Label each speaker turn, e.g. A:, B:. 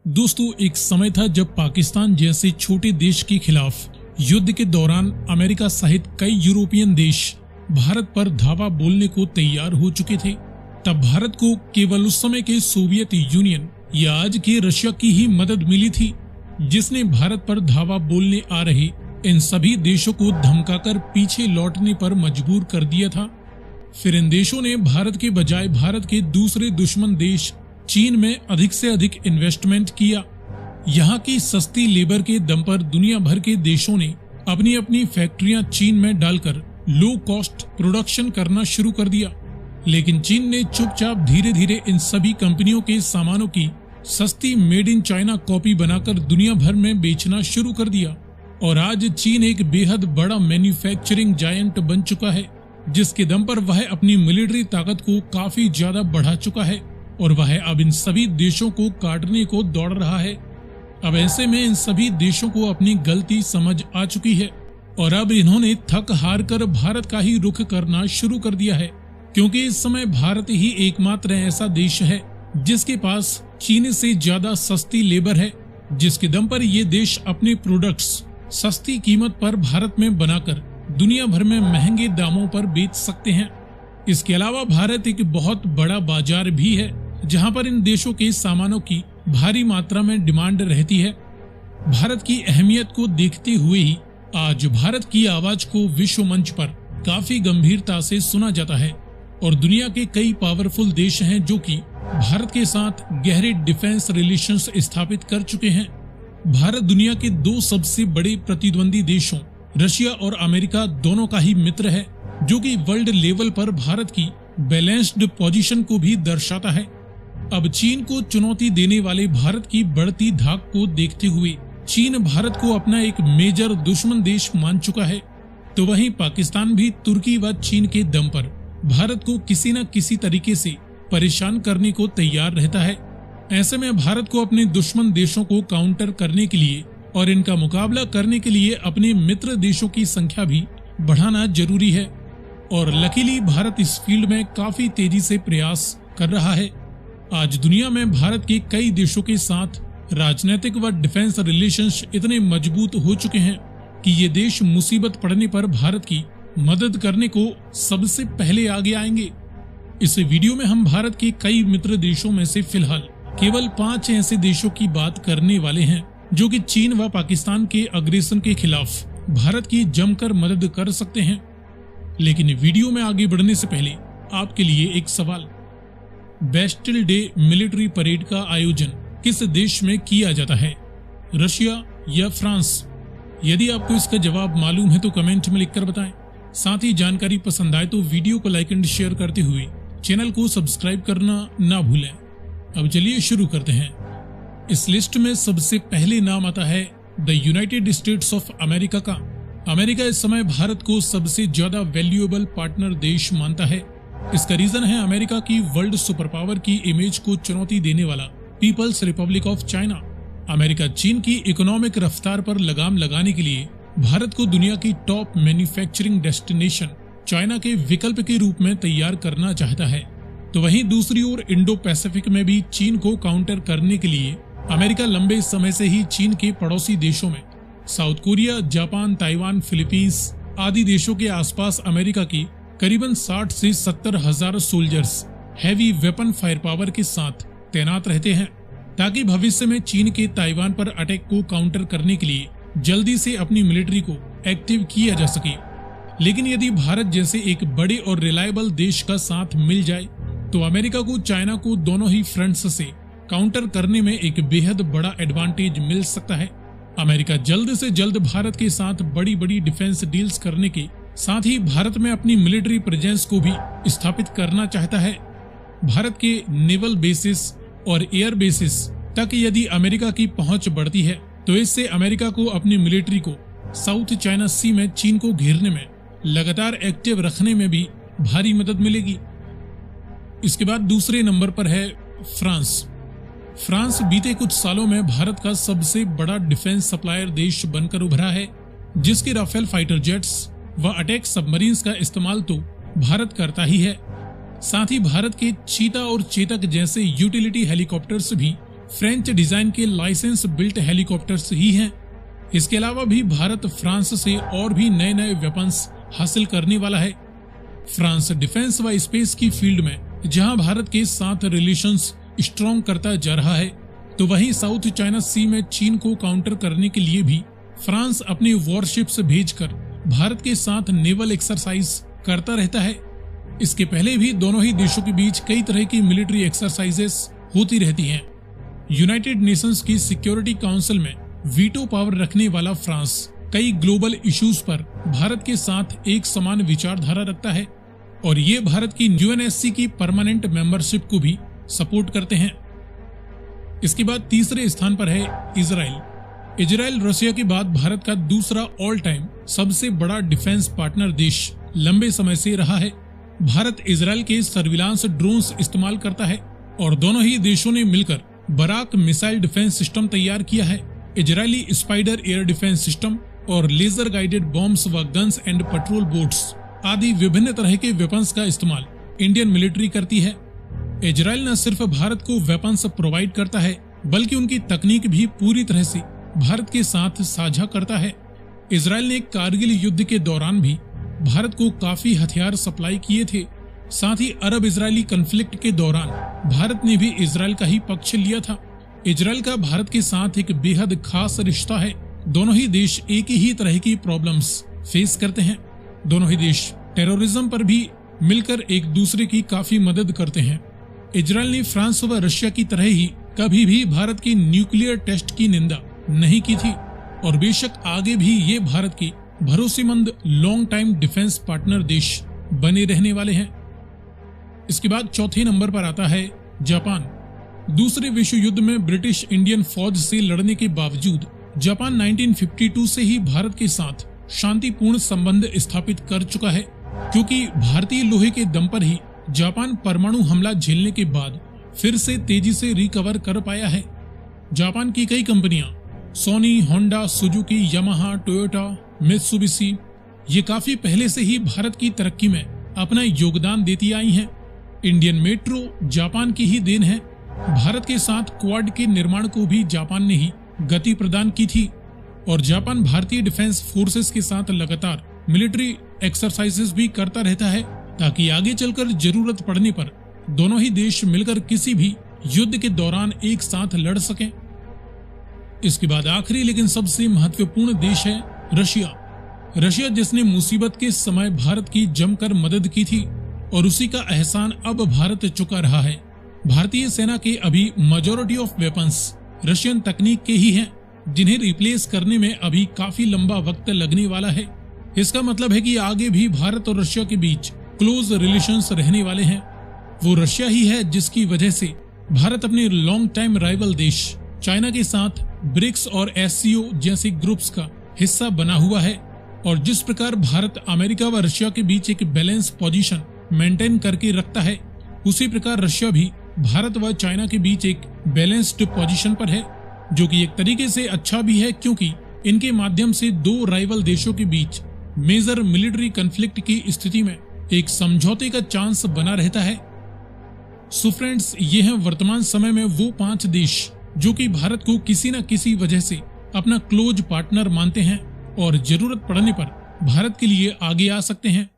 A: दोस्तों, एक समय था जब पाकिस्तान जैसे छोटे देश के खिलाफ युद्ध के दौरान अमेरिका सहित कई यूरोपियन देश भारत पर धावा बोलने को तैयार हो चुके थे। तब भारत को केवल उस समय के सोवियत यूनियन या आज के रशिया की ही मदद मिली थी, जिसने भारत पर धावा बोलने आ रहे इन सभी देशों को धमकाकर पीछे लौटने पर मजबूर कर दिया था। फिर इन देशों ने भारत के बजाय भारत के दूसरे दुश्मन देश चीन में अधिक से अधिक इन्वेस्टमेंट किया। यहाँ की सस्ती लेबर के दम पर दुनिया भर के देशों ने अपनी अपनी फैक्ट्रियां चीन में डालकर लो कॉस्ट प्रोडक्शन करना शुरू कर दिया। लेकिन चीन ने चुपचाप धीरे धीरे इन सभी कंपनियों के सामानों की सस्ती मेड इन चाइना कॉपी बनाकर दुनिया भर में बेचना शुरू कर दिया। और आज चीन एक बेहद बड़ा मैन्युफैक्चरिंग जायंट बन चुका है, जिसके दम पर वह अपनी मिलिट्री ताकत को काफी ज्यादा बढ़ा चुका है और वह अब इन सभी देशों को काटने को दौड़ रहा है। अब ऐसे में इन सभी देशों को अपनी गलती समझ आ चुकी है और अब इन्होंने थक हार कर भारत का ही रुख करना शुरू कर दिया है, क्योंकि इस समय भारत ही एकमात्र ऐसा देश है जिसके पास चीन से ज्यादा सस्ती लेबर है, जिसके दम पर ये देश अपने प्रोडक्ट्स सस्ती कीमत पर भारत में बनाकर दुनिया भर में महंगे दामों पर बेच सकते हैं। इसके अलावा भारत एक बहुत बड़ा बाजार भी है, जहां पर इन देशों के सामानों की भारी मात्रा में डिमांड रहती है। भारत की अहमियत को देखते हुए ही आज भारत की आवाज को विश्व मंच पर काफी गंभीरता से सुना जाता है और दुनिया के कई पावरफुल देश हैं जो कि भारत के साथ गहरे डिफेंस रिलेशंस स्थापित कर चुके हैं। भारत दुनिया के दो सबसे बड़े प्रतिद्वंदी देशों रशिया और अमेरिका दोनों का ही मित्र है, जो कि वर्ल्ड लेवल पर भारत की बैलेंस्ड पोजीशन को भी दर्शाता है। अब चीन को चुनौती देने वाले भारत की बढ़ती धाक को देखते हुए चीन भारत को अपना एक मेजर दुश्मन देश मान चुका है, तो वहीं पाकिस्तान भी तुर्की व चीन के दम पर भारत को किसी न किसी तरीके से परेशान करने को तैयार रहता है। ऐसे में भारत को अपने दुश्मन देशों को काउंटर करने के लिए और इनका मुकाबला करने के लिए अपने मित्र देशों की संख्या भी बढ़ाना जरूरी है और लकीली भारत इस फील्ड में काफी तेजी से प्रयास कर रहा है। आज दुनिया में भारत के कई देशों के साथ राजनीतिक व डिफेंस रिलेशंस इतने मजबूत हो चुके हैं कि ये देश मुसीबत पड़ने पर भारत की मदद करने को सबसे पहले आगे आएंगे। इस वीडियो में हम भारत के कई मित्र देशों में से फिलहाल केवल 5 ऐसे देशों की बात करने वाले हैं जो कि चीन व पाकिस्तान के अग्रेसन के खिलाफ भारत की जमकर मदद कर सकते हैं। लेकिन वीडियो में आगे बढ़ने से पहले आपके लिए एक सवाल, बेस्टिल डे मिलिट्री परेड का आयोजन किस देश में किया जाता है, रशिया या फ्रांस? यदि आपको इसका जवाब मालूम है तो कमेंट में लिखकर बताएं। साथ ही जानकारी पसंद आए तो वीडियो को लाइक एंड शेयर करते हुए चैनल को सब्सक्राइब करना ना भूलें। अब चलिए शुरू करते हैं। इस लिस्ट में सबसे पहले नाम आता है the United states of America का। अमेरिका इस समय भारत को सबसे ज्यादा वैल्यूएबल पार्टनर देश मानता है। इसका रीजन है अमेरिका की वर्ल्ड सुपर पावर की इमेज को चुनौती देने वाला People's Republic of China. America चीन की इकोनॉमिक रफ्तार पर लगाम लगाने के लिए भारत को दुनिया की टॉप मैन्युफैक्चरिंग डेस्टिनेशन चाइना के विकल्प के रूप में तैयार करना चाहता है। तो वहीं दूसरी ओर इंडो पैसिफिक में भी चीन को काउंटर करने के लिए अमेरिका लंबे समय से ही चीन के पड़ोसी देशों में south Korea, Japan, Taiwan, Philippines आदि देशों के आसपास अमेरिका की करीबन 60 से 70 हजार soldiers heavy weapon fire power के साथ तैनात रहते हैं, ताकि भविष्य में चीन के ताइवान पर अटैक को काउंटर करने के लिए जल्दी से अपनी मिलिट्री को एक्टिव किया जा सके। लेकिन यदि भारत जैसे एक बड़े और रिलायबल देश का साथ मिल जाए तो अमेरिका को चाइना को दोनों ही फ्रंट्स से काउंटर करने में एक बेहद बड़ा एडवांटेज मिल सकता है। अमेरिका जल्द से जल्द भारत के साथ बड़ी बड़ी डिफेंस डील्स करने के साथ ही भारत में अपनी मिलिट्री प्रेजेंस को भी स्थापित करना चाहता है। भारत के नेवल बेसिस और एयर बेसिस तक यदि अमेरिका की पहुंच बढ़ती है तो इससे अमेरिका को अपनी मिलिट्री को साउथ चाइना सी में चीन को घेरने में लगातार एक्टिव रखने में भी भारी मदद मिलेगी। इसके बाद दूसरे नंबर पर है फ्रांस। फ्रांस बीते कुछ सालों में भारत का सबसे बड़ा डिफेंस सप्लायर देश बनकर उभरा है, जिसके राफेल फाइटर जेट्स व अटैक सबमरीन्स का इस्तेमाल तो भारत करता ही है। साथ ही भारत के चीता और चेतक जैसे यूटिलिटी हेलीकॉप्टर्स भी फ्रेंच डिजाइन के लाइसेंस बिल्ट हेलीकॉप्टर्स ही हैं। इसके अलावा भी भारत फ्रांस से और भी नए नए वेपन्स हासिल करने वाला है। फ्रांस डिफेंस व स्पेस की फील्ड में जहां भारत के साथ रिलेशंस स्ट्रॉन्ग करता जा रहा है, तो वहीं साउथ चाइना सी में चीन को काउंटर करने के लिए भी फ्रांस अपनी वॉरशिप्स भेजकर भारत के साथ नेवल एक्सरसाइज करता रहता है। इसके पहले भी दोनों ही देशों के बीच कई तरह की मिलिट्री एक्सरसाइजेस होती रहती हैं। यूनाइटेड नेशंस की सिक्योरिटी काउंसिल में वीटो पावर रखने वाला फ्रांस कई ग्लोबल इश्यूज पर भारत के साथ एक समान विचारधारा रखता है और ये भारत की यूएनएससी की परमानेंट मेंबरशिप को भी सपोर्ट करते हैं। इसके बाद तीसरे स्थान पर है इजराइल। इजराइल रशिया के बाद भारत का दूसरा ऑल टाइम सबसे बड़ा डिफेंस पार्टनर देश लंबे समय से रहा है। भारत इजराइल के सर्विलांस ड्रोन्स इस्तेमाल करता है और दोनों ही देशों ने मिलकर बराक मिसाइल डिफेंस सिस्टम तैयार किया है। Israeli spider air defence system और लेजर गाइडेड बॉम्ब्स व गन्स एंड पेट्रोल बोट्स आदि विभिन्न तरह के वेपन्स का इस्तेमाल इंडियन मिलिट्री करती है। इजराइल न सिर्फ भारत को वेपन्स प्रोवाइड करता है, बल्कि उनकी तकनीक भी पूरी तरह से भारत के साथ साझा करता है। इजराइल ने कारगिल युद्ध के दौरान भी भारत को काफी हथियार सप्लाई किए थे। साथ ही अरब इजरायली कन्फ्लिक्ट के दौरान भारत ने भी इजराइल का ही पक्ष लिया था। इजराइल का भारत के साथ एक बेहद खास रिश्ता है। दोनों ही देश एक ही तरह की प्रॉब्लम्स फेस करते हैं। दोनों ही देश टेररिज्म पर भी मिलकर एक दूसरे की काफी मदद करते हैं। इजराइल ने फ्रांस व रशिया की तरह ही कभी भी भारत की न्यूक्लियर टेस्ट की निंदा नहीं की थी और बेशक आगे भी ये भारत की भरोसेमंद लॉन्ग टाइम डिफेंस पार्टनर देश बने रहने वाले हैं। इसके बाद चौथे नंबर पर आता है जापान। दूसरे विश्व युद्ध में ब्रिटिश इंडियन फौज से लड़ने के बावजूद जापान 1952 से ही भारत के साथ शांतिपूर्ण संबंध स्थापित कर चुका है, क्योंकि भारतीय लोहे के दम पर ही जापान परमाणु हमला झेलने के बाद फिर से तेजी से रिकवर कर पाया है। जापान की कई कंपनियां Sony, Honda, Suzuki, Yamaha, Toyota, Mitsubishi ये काफी पहले से ही भारत की तरक्की में अपना योगदान देती आई हैं। इंडियन मेट्रो जापान की ही देन है। भारत के साथ क्वाड के निर्माण को भी जापान ने ही गति प्रदान की थी और जापान भारतीय डिफेंस फोर्सेस के साथ लगातार मिलिट्री एक्सरसाइजेस भी करता रहता है, ताकि आगे चलकर जरूरत पड़ने पर दोनों ही देश मिलकर किसी भी युद्ध के दौरान एक साथ लड़ सकें। इसके बाद आखिरी लेकिन सबसे महत्वपूर्ण देश है रशिया। रशिया जिसने मुसीबत के समय भारत की जमकर मदद की थी और उसी का एहसान अब भारत चुका रहा है। भारतीय सेना के अभी मेजॉरिटी ऑफ वेपन्स रशियन तकनीक के ही हैं, जिन्हें रिप्लेस करने में अभी काफी लंबा वक्त लगने वाला है। इसका मतलब है कि आगे भी भारत और रशिया के बीच क्लोज रिलेशंस रहने वाले हैं। वो रशिया ही है जिसकी वजह से भारत अपने लॉन्ग टाइम राइवल देश चाइना के साथ ब्रिक्स और एससीओ जैसे ग्रुप्स का हिस्सा बना हुआ है। और जिस प्रकार भारत अमेरिका व रशिया के बीच एक बैलेंस पोजीशन मेंटेन करके रखता है, उसी प्रकार रशिया भी भारत व चाइना के बीच एक बैलेंस्ड पोजीशन पर है, जो कि एक तरीके से अच्छा भी है, क्योंकि इनके माध्यम से दो राइवल देशों के बीच मेजर मिलिट्री कन्फ्लिक्ट की स्थिति में एक समझौते का चांस बना रहता है। सो फ्रेंड्स, ये हैं वर्तमान समय में वो 5 देश जो कि भारत को किसी न किसी वजह से अपना क्लोज पार्टनर मानते हैं और जरूरत पड़ने पर भारत के लिए आगे आ सकते हैं।